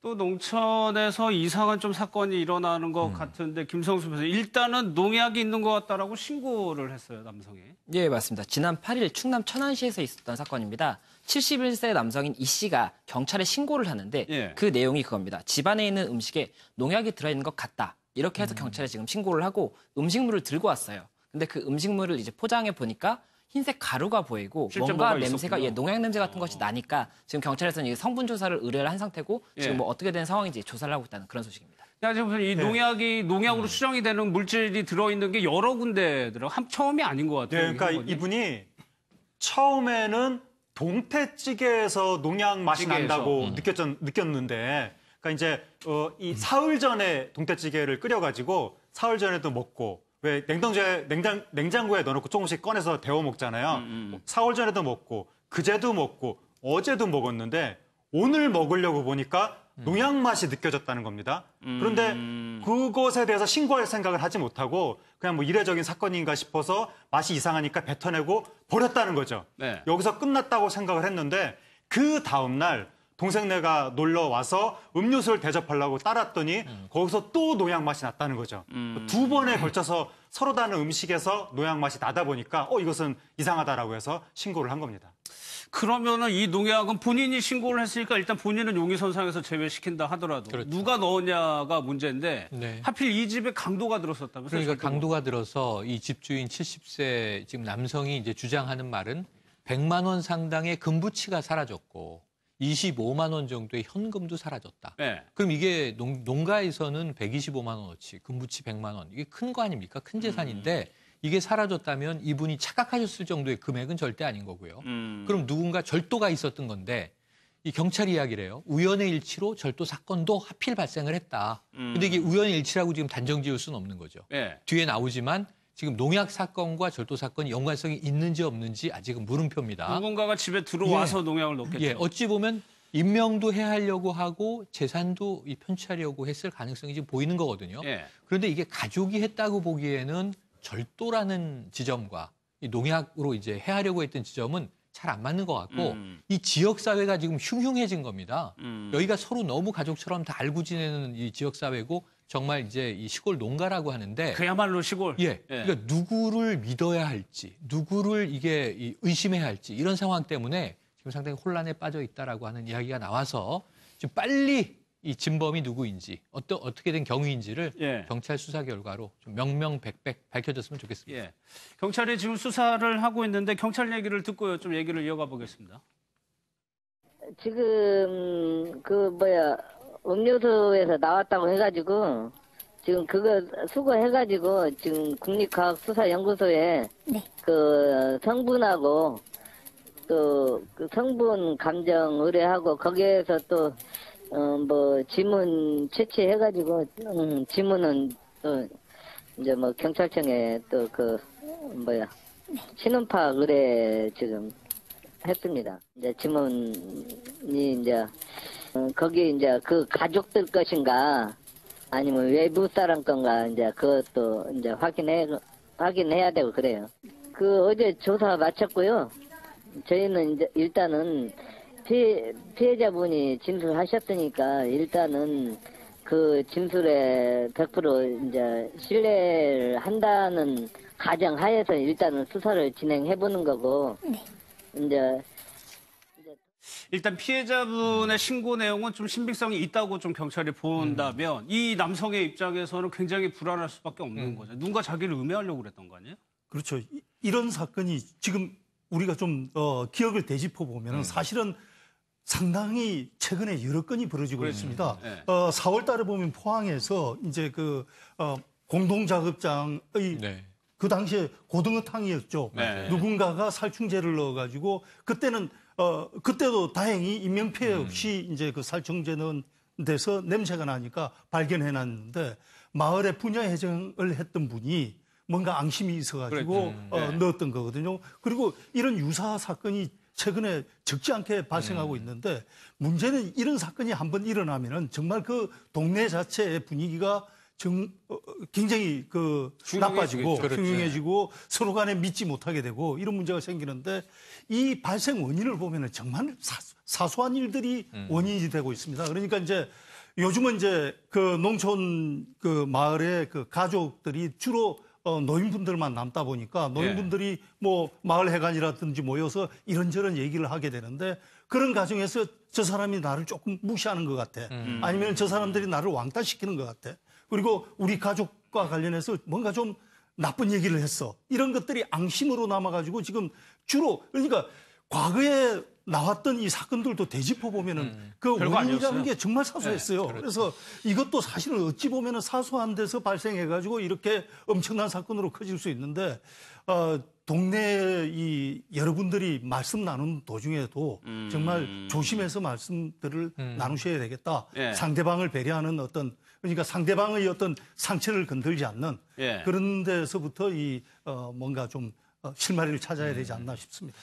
또 농촌에서 이상한 좀 사건이 일어나는 것 같은데 김성수 변호사 일단은 농약이 있는 것 같다라고 신고를 했어요, 남성이. 예, 맞습니다. 지난 8일 충남 천안시에서 있었던 사건입니다. 71세 남성인 이 씨가 경찰에 신고를 하는데 예. 그 내용이 그겁니다. 집안에 있는 음식에 농약이 들어있는 것 같다. 이렇게 해서 경찰에 지금 신고를 하고 음식물을 들고 왔어요. 근데 그 음식물을 이제 포장해 보니까 흰색 가루가 보이고 뭔가 냄새가 농약 냄새 같은 것이 나니까 지금 경찰에서는 성분 조사를 의뢰를 한 상태고 지금 뭐 어떻게 된 상황인지 조사를 하고 있다는 그런 소식입니다. 지금 이 농약이 농약으로 추정이 되는 물질이 들어있는 게 여러 군데더라고. 처음이 아닌 것 같아요. 네, 그러니까 이분이 처음에는 동태찌개에서 농약 맛이 난다고 느꼈는데, 그러니까 이제 이 사흘 전에 동태찌개를 끓여가지고 사흘 전에도 먹고. 왜 냉장고에 넣어놓고 조금씩 꺼내서 데워 먹잖아요. 사흘 전에도 먹고 그제도 먹고 어제도 먹었는데 오늘 먹으려고 보니까 농약 맛이 느껴졌다는 겁니다. 그런데 그것에 대해서 신고할 생각을 하지 못하고 그냥 뭐 이례적인 사건인가 싶어서 맛이 이상하니까 뱉어내고 버렸다는 거죠. 네. 여기서 끝났다고 생각을 했는데 그 다음 날 동생네가 놀러 와서 음료수를 대접하려고 따랐더니 거기서 또 농약 맛이 났다는 거죠. 두 번에 걸쳐서 서로 다른 음식에서 농약 맛이 나다 보니까 이것은 이상하다라고 해서 신고를 한 겁니다. 그러면은 이 농약은 본인이 신고를 했으니까 일단 본인은 용의선상에서 제외시킨다 하더라도 그렇죠. 누가 넣었냐가 문제인데 네. 하필 이 집에 강도가 들었었다면서요? 그러니까 강도가 들어서 이 집주인 70세 지금 남성이 이제 주장하는 말은 100만 원 상당의 금부치가 사라졌고 25만 원 정도의 현금도 사라졌다. 네. 그럼 이게 농가에서는 125만 원어치, 금부치 100만 원. 이게 큰 거 아닙니까? 큰 재산인데 이게 사라졌다면 이분이 착각하셨을 정도의 금액은 절대 아닌 거고요. 그럼 누군가 절도가 있었던 건데 이 경찰 이야기를 해요. 우연의 일치로 절도 사건도 하필 발생을 했다. 근데 이게 우연의 일치라고 지금 단정 지을 수는 없는 거죠. 네. 뒤에 나오지만 지금 농약 사건과 절도 사건이 연관성이 있는지 없는지 아직은 물음표입니다. 누군가가 집에 들어와서 농약을 넣겠죠. 예, 어찌 보면 임명도 해하려고 하고 재산도 편취하려고 했을 가능성이 지금 보이는 거거든요. 예. 그런데 이게 가족이 했다고 보기에는 절도라는 지점과 이 농약으로 이제 해하려고 했던 지점은 잘 안 맞는 것 같고 이 지역 사회가 지금 흉흉해진 겁니다. 여기가 서로 너무 가족처럼 다 알고 지내는 이 지역 사회고 정말 이제 이 시골 농가라고 하는데 그야말로 시골. 예. 그러니까 누구를 믿어야 할지, 누구를 이게 의심해야 할지 이런 상황 때문에 지금 상당히 혼란에 빠져 있다라고 하는 이야기가 나와서 지금 빨리 이 진범이 누구인지 어떻게 된 경위인지를 경찰 수사 결과로 좀 명명백백 밝혀졌으면 좋겠습니다. 예. 경찰이 지금 수사를 하고 있는데 경찰 얘기를 듣고요. 좀 얘기를 이어가 보겠습니다. 지금 음료수에서 나왔다고 해가지고 지금 그거 수거해가지고 지금 국립과학수사연구소에 네. 그 성분하고 또 그 성분 감정 의뢰하고 거기에서 또 지문 채취해가지고 지문은 또 이제 뭐 경찰청에 또 신원파 의뢰 지금 했습니다. 이제 지문이 이제 거기 이제 그 가족들 것인가 아니면 외부 사람 건가 이제 그것도 이제 확인해야 되고 그래요. 그 어제 조사 마쳤고요. 저희는 이제 일단은 피해자분이 진술하셨으니까 일단은 그 진술에 100% 이제 신뢰를 한다는 가정하에서 일단은 수사를 진행해보는 거고 네. 이제 일단 피해자분의 신고 내용은 좀 신빙성이 있다고 좀 경찰이 본다면 이 남성의 입장에서는 굉장히 불안할 수밖에 없는 거죠. 누군가 자기를 음해하려고 그랬던 거 아니에요? 그렇죠. 이런 사건이 지금 우리가 좀 기억을 되짚어 보면은 사실은 상당히 최근에 여러 건이 벌어지고 있습니다. 네. 4월 달에 보면 포항에서 이제 공동작업장의 네. 그 당시에 고등어탕이었죠. 네. 누군가가 살충제를 넣어가지고 그때도 다행히 인명피해 없이 이제 그 살충제 넣은 데서 냄새가 나니까 발견해놨는데 마을에 부녀 해정을 했던 분이 뭔가 앙심이 있어가지고 넣었던 거거든요. 그리고 이런 유사 사건이 최근에 적지 않게 발생하고 있는데 문제는 이런 사건이 한번 일어나면은 정말 그 동네 자체의 분위기가 굉장히 나빠지고 흉흉해지고 서로 간에 믿지 못하게 되고 이런 문제가 생기는데 이 발생 원인을 보면은 정말 사소한 일들이 원인이 되고 있습니다. 그러니까 이제 요즘은 이제 그 농촌 그 마을의 그 가족들이 주로 노인분들만 남다 보니까 노인분들이 뭐 마을 회관이라든지 모여서 이런저런 얘기를 하게 되는데 그런 과정에서 저 사람이 나를 조금 무시하는 것 같아. 아니면 저 사람들이 나를 왕따시키는 것 같아. 그리고 우리 가족과 관련해서 뭔가 좀 나쁜 얘기를 했어. 이런 것들이 앙심으로 남아가지고 지금 주로 그러니까 과거에 나왔던 이 사건들도 되짚어 보면은 그 원인이라는 게 정말 사소했어요. 네, 그렇죠. 그래서 이것도 사실은 어찌 보면은 사소한 데서 발생해가지고 이렇게 엄청난 사건으로 커질 수 있는데 동네 이 여러분들이 말씀 나누는 도중에도 정말 조심해서 말씀들을 나누셔야 되겠다. 예. 상대방을 배려하는 어떤 그러니까 상대방의 어떤 상처를 건들지 않는 예. 그런 데서부터 이 뭔가 좀 실마리를 찾아야 되지 않나 싶습니다.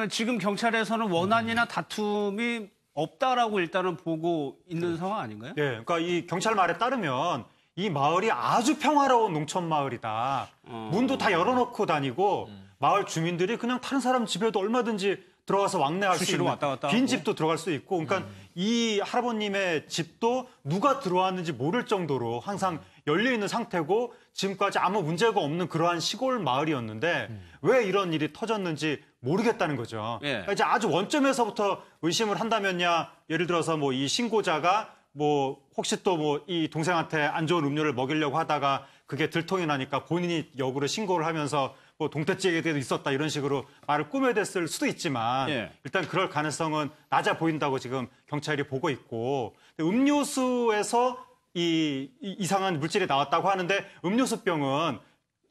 지금 경찰에서는 원한이나 다툼이 없다라고 일단은 보고 있는 상황 아닌가요? 예, 그러니까 이 경찰 말에 따르면 이 마을이 아주 평화로운 농촌 마을이다. 문도 다 열어놓고 다니고 마을 주민들이 그냥 다른 사람 집에도 얼마든지 들어가서 왕래할 수 수시로 있는 왔다 갔다 빈 하고. 집도 들어갈 수 있고 그러니까 이 할아버님의 집도 누가 들어왔는지 모를 정도로 항상 열려있는 상태고 지금까지 아무 문제가 없는 그러한 시골 마을이었는데 왜 이런 일이 터졌는지 모르겠다는 거죠. 예. 그러니까 이제 아주 원점에서부터 의심을 한다면야 예를 들어서 뭐 이 신고자가 뭐 혹시 또 뭐 이 동생한테 안 좋은 음료를 먹이려고 하다가 그게 들통이 나니까 본인이 역으로 신고를 하면서 뭐 동태찌개에도 있었다 이런 식으로 말을 꾸며댔을 수도 있지만 예. 일단 그럴 가능성은 낮아 보인다고 지금 경찰이 보고 있고 음료수에서 이 이상한 물질이 나왔다고 하는데 음료수병은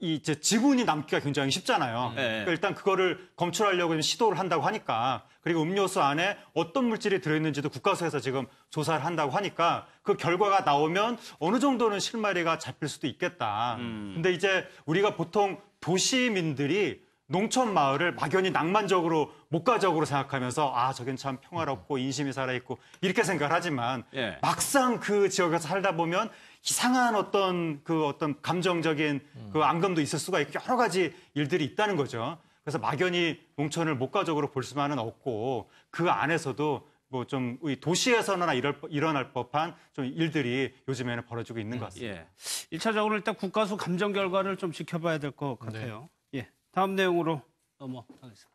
이제 지문이 남기가 굉장히 쉽잖아요. 그러니까 일단 그거를 검출하려고 시도를 한다고 하니까 그리고 음료수 안에 어떤 물질이 들어있는지도 국가서에서 지금 조사를 한다고 하니까 그 결과가 나오면 어느 정도는 실마리가 잡힐 수도 있겠다. 근데 이제 우리가 보통 도시민들이 농촌 마을을 막연히 낭만적으로 목가적으로 생각하면서 아 저긴 참 평화롭고 인심이 살아있고 이렇게 생각을 하지만 예. 막상 그 지역에서 살다 보면 이상한 어떤 감정적인 그 앙금도 있을 수가 있고 여러 가지 일들이 있다는 거죠. 그래서 막연히 농촌을 목가적으로 볼 수만은 없고 그 안에서도 뭐 좀 도시에서나 일어날 법한 좀 일들이 요즘에는 벌어지고 있는 것 같습니다. 예. 1차적으로 일단 국가수 감정 결과를 좀 지켜봐야 될 것 같아요. 예. 다음 내용으로 넘어가겠습니다.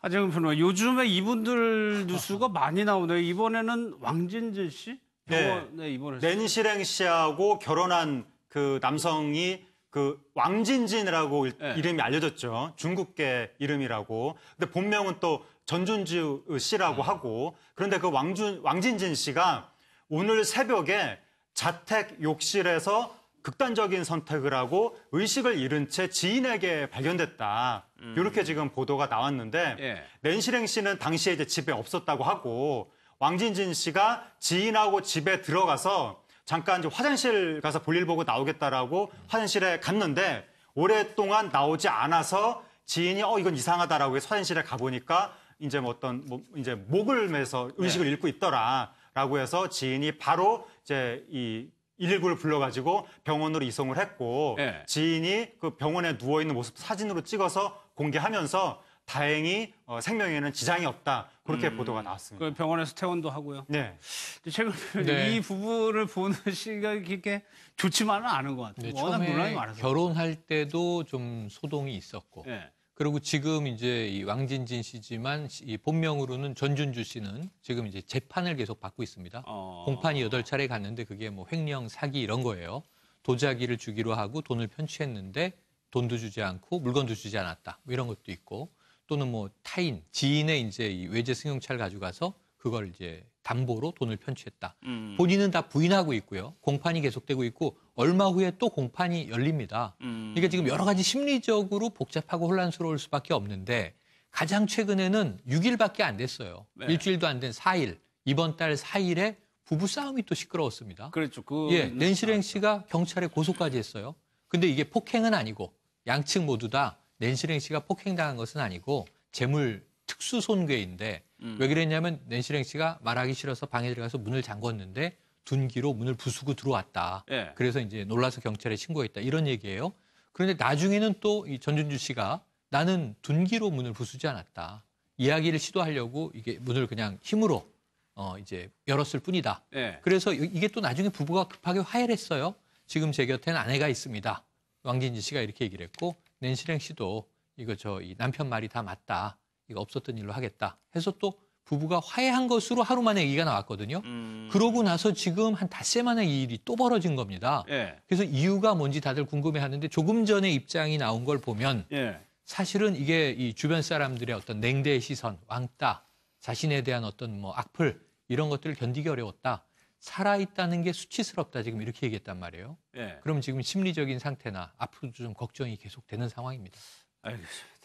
지금 요즘에 이분들 뉴스가 많이 나오네요. 이번에는 왕진진 씨? 네. 입원했어요. 낸시랭 씨하고 결혼한 그 남성이 그 왕진진이라고 이름이 알려졌죠. 중국계 이름이라고. 근데 본명은 또 전준주 씨라고 하고. 그런데 그 왕진진 씨가 오늘 새벽에 자택 욕실에서 극단적인 선택을 하고 의식을 잃은 채 지인에게 발견됐다. 이렇게 지금 보도가 나왔는데 낸시랭 씨는 당시에 이제 집에 없었다고 하고 왕진진 씨가 지인하고 집에 들어가서 잠깐 이제 화장실 가서 볼일 보고 나오겠다라고 화장실에 갔는데 오랫동안 나오지 않아서 지인이 이건 이상하다라고 해서 화장실에 가보니까 이제 이제 목을 매서 의식을 잃고 있더라라고 해서 지인이 바로 이제 이 119를 불러가지고 병원으로 이송을 했고 지인이 그 병원에 누워 있는 모습 사진으로 찍어서 공개하면서 다행히 생명에는 지장이 없다 그렇게 보도가 나왔습니다. 그 병원에서 퇴원도 하고요. 네. 최근에 이 부부를 보는 시각이 그렇게 좋지만은 않은 것 같아요. 네, 워낙 논란이 처음에 많아서. 결혼할 때도 좀 소동이 있었고 그리고 지금 이제 이 왕진진 씨지만 이 본명으로는 전준주 씨는 지금 이제 재판을 계속 받고 있습니다. 공판이 8차례 갔는데 그게 뭐 횡령, 사기 이런 거예요. 도자기를 주기로 하고 돈을 편취했는데 돈도 주지 않고 물건도 주지 않았다. 뭐 이런 것도 있고 또는 뭐 타인, 지인의 이제 이 외제 승용차를 가져가서 그걸 이제 담보로 돈을 편취했다. 본인은 다 부인하고 있고요. 공판이 계속되고 있고 얼마 후에 또 공판이 열립니다. 그러니까 지금 여러 가지 심리적으로 복잡하고 혼란스러울 수밖에 없는데 가장 최근에는 6일밖에 안 됐어요. 일주일도 안 된 4일. 이번 달 4일에 부부싸움이 또 시끄러웠습니다. 그렇죠. 낸시랭 씨가 경찰에 고소까지 했어요. 근데 이게 폭행은 아니고 양측 모두 다 낸시랭 씨가 폭행당한 것은 아니고 재물 특수 손괴인데 왜 그랬냐면 낸시랭 씨가 말하기 싫어서 방에 들어가서 문을 잠궜는데 둔기로 문을 부수고 들어왔다. 그래서 이제 놀라서 경찰에 신고했다. 이런 얘기예요. 그런데 나중에는 또 이 전준주 씨가 나는 둔기로 문을 부수지 않았다. 이야기를 시도하려고 이게 문을 그냥 힘으로 이제 열었을 뿐이다. 네. 그래서 이게 또 나중에 부부가 급하게 화해를 했어요. 지금 제 곁에는 아내가 있습니다. 왕진지 씨가 이렇게 얘기를 했고 낸시랭 씨도 이거 이 남편 말이 다 맞다. 이거 없었던 일로 하겠다. 해서 또 부부가 화해한 것으로 하루 만에 얘기가 나왔거든요. 그러고 나서 지금 한 닷새 만에 이 일이 또 벌어진 겁니다. 예. 그래서 이유가 뭔지 다들 궁금해하는데 조금 전에 입장이 나온 걸 보면 예. 사실은 이게 이 주변 사람들의 어떤 냉대의 시선, 왕따, 자신에 대한 어떤 뭐 악플 이런 것들을 견디기 어려웠다. 살아있다는 게 수치스럽다. 지금 이렇게 얘기했단 말이에요. 예. 그럼 지금 심리적인 상태나 앞으로도 좀 걱정이 계속 되는 상황입니다. 알겠습니다.